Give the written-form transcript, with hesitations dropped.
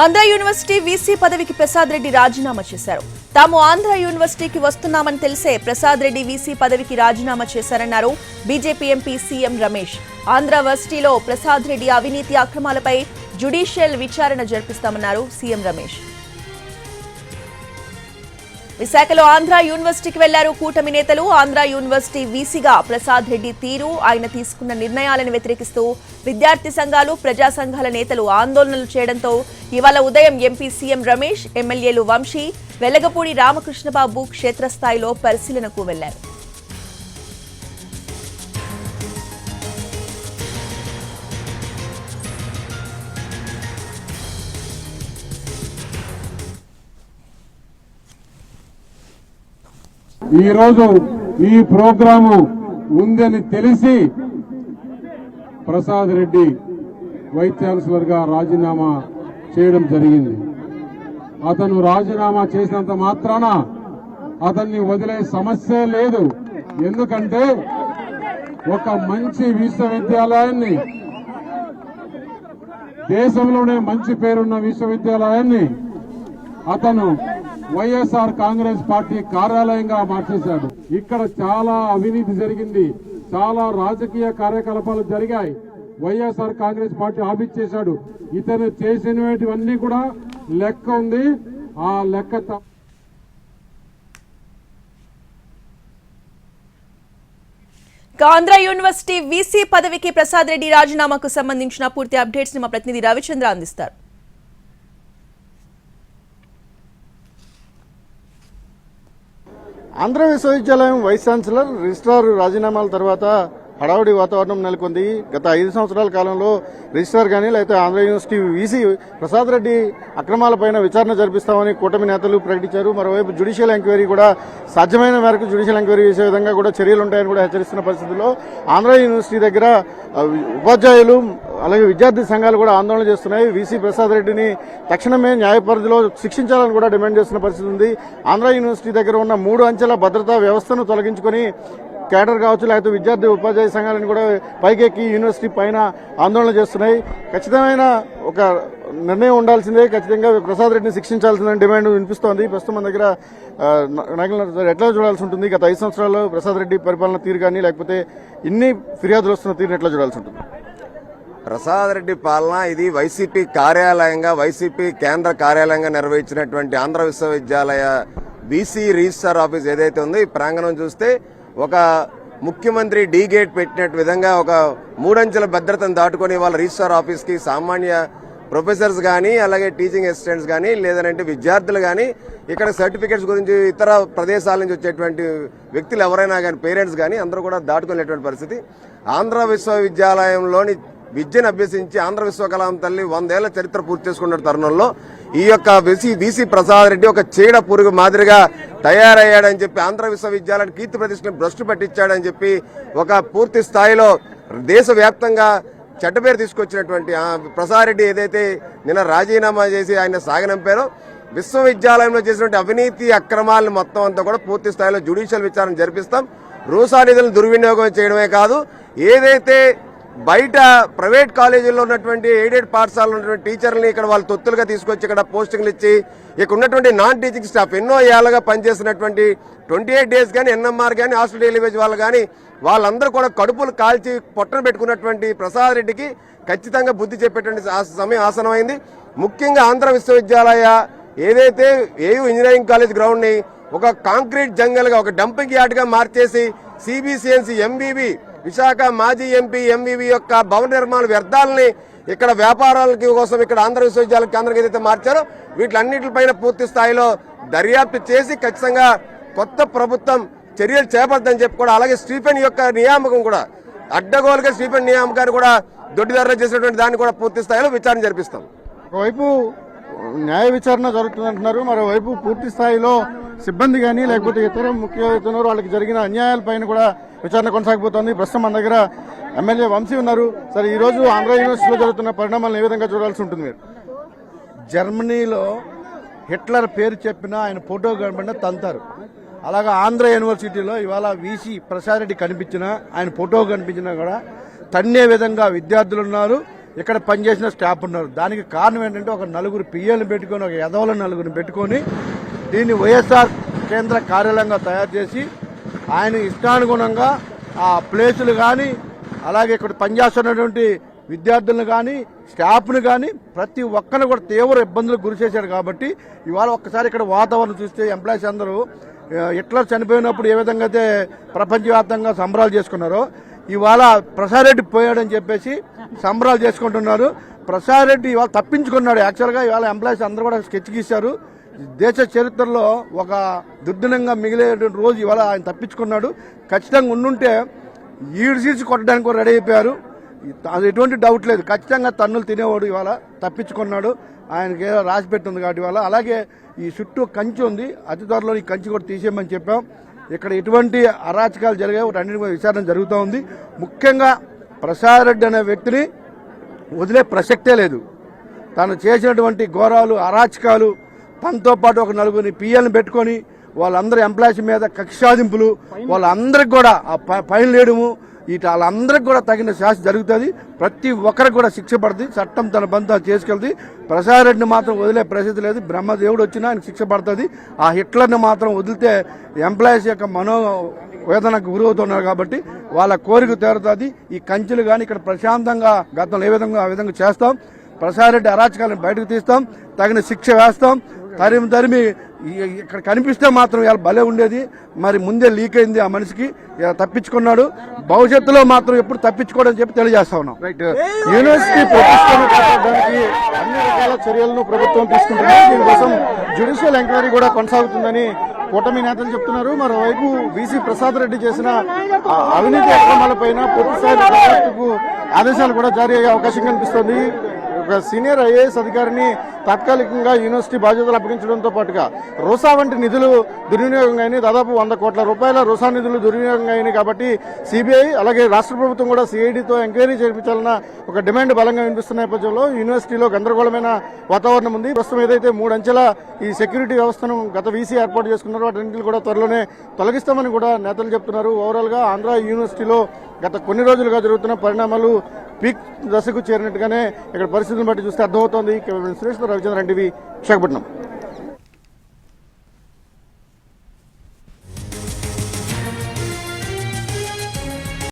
Andhra university VC పదవికి ప్రసాద్ రెడ్డి రాజీనామా చేశారు. తాము ఆంధ్ర యూనివర్సిటీకి వస్తున్నామని తెలిసే ప్రసాద్ రెడ్డి వీసీ పదవికి రాజీనామా చేశారన్నారు BJP MP CM Ramesh. Andhra వర్సిటీలో ప్రసాద్ రెడ్డి అవినీతి అక్రమాలపై జ్యుడిషియల్ విచారణ జరిపిస్తామన్నారు సీఎం రమేష్. విశాఖలో ఆంధ్ర యూనివర్సిటీకి వెళ్లారు కూటమి నేతలు. ఆంధ్ర యూనివర్సిటీ వీసీగా ప్రసాద్ రెడ్డి తీరు, ఆయన తీసుకున్న నిర్ణయాలను వ్యతిరేకిస్తూ విద్యార్థి సంఘాలు, ప్రజా సంఘాల నేతలు ఆందోళనలు చేయడంతో ఇవాళ ఉదయం ఎంపీ సీఎం రమేష్, ఎమ్మెల్యేలు వంశీ, వెలగపూడి రామకృష్ణబాబు క్షేత్రస్థాయిలో పరిశీలనకు వెళ్లారు. ఈరోజు ఈ ప్రోగ్రాము ఉందని తెలిసి ప్రసాద్ రెడ్డి వైస్ ఛాన్సలర్ గా రాజీనామా చేయడం జరిగింది. అతను రాజీనామా చేసినంత మాత్రాన అతన్ని వదిలే సమస్య లేదు. ఎందుకంటే ఒక మంచి విశ్వవిద్యాలయాన్ని, దేశంలోనే మంచి పేరున్న విశ్వవిద్యాలయాన్ని అతను వైఎస్ఆర్ కాంగ్రెస్ పార్టీ కార్యాలయంగా మార్చేశాడు. ఇక్కడ చాలా అవినీతి జరిగింది, చాలా రాజకీయ కార్యకలాపాలు జరిగాయి. వైఎస్ఆర్ కాంగ్రెస్ పార్టీ ఆపిచ్చేశాడు. ఇతను చేసినవన్నీ కూడా లెక్క ఉంది. ఆ లెక్క ఆంధ్ర యూనివర్సిటీ వీసీ పదవికి ప్రసాద్ రెడ్డి రాజీనామాకు సంబంధించిన పూర్తి అప్డేట్స్ ని మా ప్రతినిధి రవిచంద్ర అందిస్తారు. ఆంధ్ర విశ్వవిద్యాలయం వైస్ ఛాన్సలర్, రిజిస్ట్రార్ రాజీనామాల తర్వాత హడావుడి వాతావరణం నెలకొంది. గత 5 సంవత్సరాల కాలంలో రిజిస్ట్రార్ కానీ లేకపోతే ఆంధ్ర యూనివర్సిటీ వీసీ ప్రసాద్ రెడ్డి అక్రమాలపైన విచారణ జరిపిస్తామని కూటమి నేతలు ప్రకటించారు. మరోవైపు జ్యుడిషియల్ ఎంక్వైరీ కూడా సాధ్యమైన మేరకు జ్యుడిషియల్ ఎంక్వైరీ చేసే విధంగా కూడా చర్యలు ఉంటాయని కూడా హెచ్చరిస్తున్న పరిస్థితుల్లో ఆంధ్ర యూనివర్సిటీ దగ్గర ఉపాధ్యాయులు అలాగే విద్యార్థి సంఘాలు కూడా ఆందోళన చేస్తున్నాయి. వీసీ ప్రసాద్ రెడ్డిని తక్షణమే న్యాయ పరిధిలో శిక్షించాలని కూడా డిమాండ్ చేస్తున్న పరిస్థితి ఉంది. ఆంధ్ర యూనివర్సిటీ దగ్గర ఉన్న 3 అంచెల భద్రతా వ్యవస్థను తొలగించుకొని కేడర్ కావచ్చు లేకపోతే విద్యార్థి ఉపాధ్యాయ సంఘాలను కూడా పైకెక్కి యూనివర్సిటీ పైన ఆందోళన చేస్తున్నాయి. ఖచ్చితమైన ఒక నిర్ణయం ఉండాల్సిందే, ఖచ్చితంగా ప్రసాద్ రెడ్డిని శిక్షించాల్సిందని డిమాండ్ వినిపిస్తోంది. ప్రస్తుతం మన దగ్గర ఎట్లా చూడాల్సి ఉంటుంది? గత 5 సంవత్సరాల్లో ప్రసాద్ రెడ్డి పరిపాలన తీరు కానీ లేకపోతే ఇన్ని ఫిర్యాదులు వస్తున్న తీరుని ఎట్లా చూడాల్సి ఉంటుంది? ప్రసాద్ రెడ్డి పాలన ఇది వైసీపీ కార్యాలయంగా, వైసీపీ కేంద్ర కార్యాలయంగా నిర్వహించినటువంటి ఆంధ్ర విశ్వవిద్యాలయ బీసీ రిజిస్ట్రార్ ఆఫీస్ ఏదైతే ఉందో ఈ ప్రాంగణం చూస్తే ఒక ముఖ్యమంత్రి డీ గేట్ పెట్టినట్టు విధంగా ఒక 3 అంచెల భద్రతను దాటుకొని వాళ్ళ రిజిస్ట్రార్ ఆఫీస్ కి సామాన్య ప్రొఫెసర్స్ కానీ అలాగే టీచింగ్ అసిస్టెంట్స్ కానీ లేదంటే విద్యార్థులు కానీ ఇక్కడ సర్టిఫికెట్స్ గురించి ఇతర ప్రదేశాల నుంచి వచ్చేటువంటి వ్యక్తులు ఎవరైనా కానీ పేరెంట్స్ కానీ అందరూ కూడా దాటుకునేటువంటి పరిస్థితి. ఆంధ్ర విశ్వవిద్యాలయంలోని విద్యను అభ్యసించి ఆంధ్ర విశ్వకళాం తల్లి 100 ఏళ్ల చరిత్ర పూర్తి చేసుకున్న తరుణంలో ఈ యొక్క వీసీ ప్రసాద్ రెడ్డి ఒక చీడ పురుగు మాదిరిగా తయారయ్యాడని చెప్పి ఆంధ్ర విశ్వవిద్యాలయాన్ని కీర్తి ప్రతిష్టను భ్రష్టు పట్టించాడని చెప్పి ఒక పూర్తి స్థాయిలో దేశవ్యాప్తంగా చెడ్డపేరు తీసుకొచ్చినటువంటి ప్రసాద్ రెడ్డి ఏదైతే నిన్న రాజీనామా చేసి ఆయన సాగనంపారో విశ్వవిద్యాలయంలో చేసినటువంటి అవినీతి అక్రమాలను మొత్తం అంతా కూడా పూర్తి స్థాయిలో జ్యుడిషియల్ విచారణ జరిపిస్తాం. రూసా నిధులను దుర్వినియోగం చేయడమే కాదు, ఏదైతే బయట ప్రైవేట్ కాలేజీల్లో ఉన్నటువంటి ఎయిడెడ్ పాఠశాలలో ఉన్నటువంటి టీచర్లని ఇక్కడ వాళ్ళు తొత్తులుగా తీసుకొచ్చి ఇక్కడ పోస్టింగ్లు ఇచ్చి ఇక్కడ ఉన్నటువంటి నాన్ టీచింగ్ స్టాఫ్ ఎన్నో ఏళ్లుగా పనిచేసినటువంటి 28 డేస్ కానీ ఎన్ఎంఆర్ కానీ హాస్టల్ డెలివరీ వాళ్ళు కానీ వాళ్ళందరూ కూడా కడుపులు కాల్చి పొట్టను పెట్టుకున్నటువంటి ప్రసాద్ రెడ్డికి ఖచ్చితంగా బుద్ధి చెప్పేటువంటి సమయం ఆసనమైంది. ముఖ్యంగా ఆంధ్ర విశ్వవిద్యాలయ ఏదైతే ఏయూ ఇంజనీరింగ్ కాలేజ్ గ్రౌండ్ ని ఒక కాంక్రీట్ జంగల్ గా, ఒక డంపింగ్ యార్డ్ గా మార్చేసి సిబిసిఎన్సి ఎంబీబీ విశాఖ మాజీ ఎంపీ ఎంవీవీ యొక్క భవన నిర్మాణ వ్యర్థాలని ఇక్కడ వ్యాపారాల కోసం ఇక్కడ ఆంధ్ర విశ్వవిద్యాలయ కేంద్రంగా ఏదైతే మార్చారో వీటిలన్నింటిపైన పూర్తి స్థాయిలో దర్యాప్తు చేసి ఖచ్చితంగా కొత్త ప్రభుత్వం చర్యలు చేపడదని చెప్పి కూడా, అలాగే స్టీఫెన్ యొక్క నియామకం కూడా అడ్డగోలుగా స్టీఫెన్ నియామకాన్ని కూడా దొడ్డిదారులు చేసినటువంటి దాన్ని కూడా పూర్తి స్థాయిలో విచారణ జరిపిస్తాం. ఒకవైపు న్యాయ విచారణ జరుగుతుందంటున్నారు, మరోవైపు పూర్తి స్థాయిలో సిబ్బంది కానీ లేకపోతే ఇతర ముఖ్యమైన వాళ్ళకి జరిగిన అన్యాయాలపైన కూడా విచారణ కొనసాగిపోతుంది. ప్రస్తుతం మన దగ్గర ఎమ్మెల్యే వంశీ ఉన్నారు. సరే, ఈ రోజు ఆంధ్ర యూనివర్సిటీలో జరుగుతున్న పరిణామాలను ఏ విధంగా చూడాల్సి ఉంటుంది? మీరు జర్మనీలో హిట్లర్ పేరు చెప్పినా ఆయన ఫోటో కనబడినా తంతారు. అలాగా ఆంధ్ర యూనివర్సిటీలో ఇవాళ వీసీ ప్రసాద్ రెడ్డి కనిపించినా ఆయన ఫోటో కనిపించినా కూడా తన్నే విధంగా విద్యార్థులు ఉన్నారు. ఇక్కడ పనిచేసిన స్టాఫ్ ఉన్నారు. దానికి కారణం ఏంటంటే ఒక నలుగురు పిఎల్ని పెట్టుకొని, ఒక ఎదవల నలుగురిని పెట్టుకొని దీన్ని వైఎస్ఆర్ కేంద్ర కార్యాలయంగా తయారు చేసి ఆయన ఇష్టానుగుణంగా ఆ ప్లేసులు కానీ, అలాగే ఇక్కడ పనిచేస్తున్నటువంటి విద్యార్థులను కానీ, స్టాఫ్ను కానీ ప్రతి ఒక్కరిని కూడా తీవ్ర ఇబ్బందులకు గురి చేశాడు. కాబట్టి ఇవాళ ఒక్కసారి ఇక్కడ వాతావరణం చూస్తే ఎంప్లాయీస్ అందరూ హిట్లర్ చనిపోయినప్పుడు ఏ విధంగా అయితే ప్రపంచవ్యాప్తంగా సంబరాలు చేసుకున్నారో, ఇవాళ ప్రసాద్ రెడ్డి పోయాడని చెప్పేసి సంబరాలు చేసుకుంటున్నారు. ప్రసాద్ రెడ్డి ఇవాళ తప్పించుకున్నాడు. యాక్చువల్గా ఇవాళ ఎంప్లాయీస్ అందరూ కూడా స్కెచ్ గీశారు. దేశ చరిత్రలో ఒక దుర్దినంగా మిగిలే రోజు ఇవాళ ఆయన తప్పించుకున్నాడు. ఖచ్చితంగా ఉండుంటే ఈడ్సీడ్స్ కొట్టడానికి కూడా రెడీ అయిపోయారు. అది ఎటువంటి డౌట్ లేదు. ఖచ్చితంగా తన్నులు తినేవాడు. ఇవాళ తప్పించుకున్నాడు. ఆయనకి ఏదో రాసి పెట్టింది కాబట్టి ఇవాళ. అలాగే ఈ చుట్టూ కంచి ఉంది. అతి త్వరలో ఈ కంచి కూడా తీసేయమని చెప్పాం. ఇక్కడ ఎటువంటి అరాచకాలు జరిగాయి అన్నింటి మీద విచారణ జరుగుతూ ఉంది. ముఖ్యంగా ప్రసాద్ రెడ్డి అనే వ్యక్తిని వదిలే ప్రసక్తే లేదు. తను చేసినటువంటి ఘోరాలు, అరాచకాలు, తనతో పాటు ఒక నలుగురిని పిఎల్ని పెట్టుకొని వాళ్ళందరూ ఎంప్లాయీస్ మీద కక్షాదింపులు, వాళ్ళందరికి కూడా ఆ ఫైన్ వేయడము, వాళ్ళందరికి కూడా తగిన శాస్తి జరుగుతుంది. ప్రతి ఒక్కరికి కూడా శిక్ష పడుతుంది. చట్టం తన బంధ చేసుకెళ్తుంది. ప్రసాద్ రెడ్డిని మాత్రం వదిలే పరిస్థితి లేదు. బ్రహ్మదేవుడు వచ్చినా ఆయన శిక్ష పడుతుంది. ఆ హిట్లర్ని మాత్రం వదిలితే ఎంప్లాయీస్ యొక్క మనోవేదనకు గురవుతున్నారు. కాబట్టి వాళ్ళ కోరిక తీరుతుంది. ఈ కంచెలు కానీ ఇక్కడ ప్రశాంతంగా గతంలో ఏ విధంగా ఆ విధంగా చేస్తాం. ప్రసాద్ రెడ్డి అరాచకాలను బయటకు తీస్తాం. తగిన శిక్ష వేస్తాం. తరిమి ఇక్కడ కనిపిస్తే మాత్రం ఇలా భలే ఉండేది. మరి ముందే లీక్ అయింది. ఆ మనిషికి తప్పించుకున్నాడు. భవిష్యత్తులో మాత్రం ఎప్పుడు తప్పించుకోవడం చెప్పి తెలియజేస్తా ఉన్నాం. రైట్. యూనివర్సిటీ ప్రతిష్టను కాపాడడానికి అన్ని రకాల చర్యలను ప్రభుత్వం తీసుకుంటుంది. దీనికోసం జ్యుడిషియల్ ఎంక్వైరీ కూడా కొనసాగుతుందని కూటమి నేతలు చెప్తున్నారు. మరోవైపు వీసీ ప్రసాద్ రెడ్డి చేసిన అవినీతి అక్రమాలపైన పూర్తిస్థాయి దర్యాప్తుకు ఆదేశాలు కూడా జారీ అయ్యే అవకాశం కనిపిస్తోంది. ఒక సీనియర్ ఐఏఎస్ అధికారిని తాత్కాలికంగా యూనివర్సిటీ బాధ్యతలు అప్పగించడంతో పాటుగా రోసా వంటి నిధులు దుర్వినియోగం అయినాయి. దాదాపు 100 కోట్ల రూపాయల రోసా నిధులు దుర్వినియోగం అయినాయి. కాబట్టి సిబిఐ అలాగే రాష్ట్ర ప్రభుత్వం కూడా సిఐడితో ఎంక్వైరీ చేయించాలన్న ఒక డిమాండ్ బలంగా వినిపిస్తున్న నేపథ్యంలో యూనివర్సిటీలో గందరగోళమైన వాతావరణం ఉంది. ప్రస్తుతం ఏదైతే 3 అంచెల ఈ సెక్యూరిటీ వ్యవస్థను గత వీసీ ఏర్పాటు చేసుకున్నారో వాటిని కూడా త్వరలోనే తొలగిస్తామని కూడా నేతలు చెప్తున్నారు. ఓవరాల్ గా ఆంధ్ర యూనివర్సిటీలో గత కొన్ని రోజులుగా జరుగుతున్న పరిణామాలు పీక్ దశకు చేరినట్టుగానే ఇక్కడ పరిస్థితులను బట్టి చూస్తే అర్థమవుతోంది. సురేష్, రవిచంద్రన్ టీవీ, విశాఖపట్నం.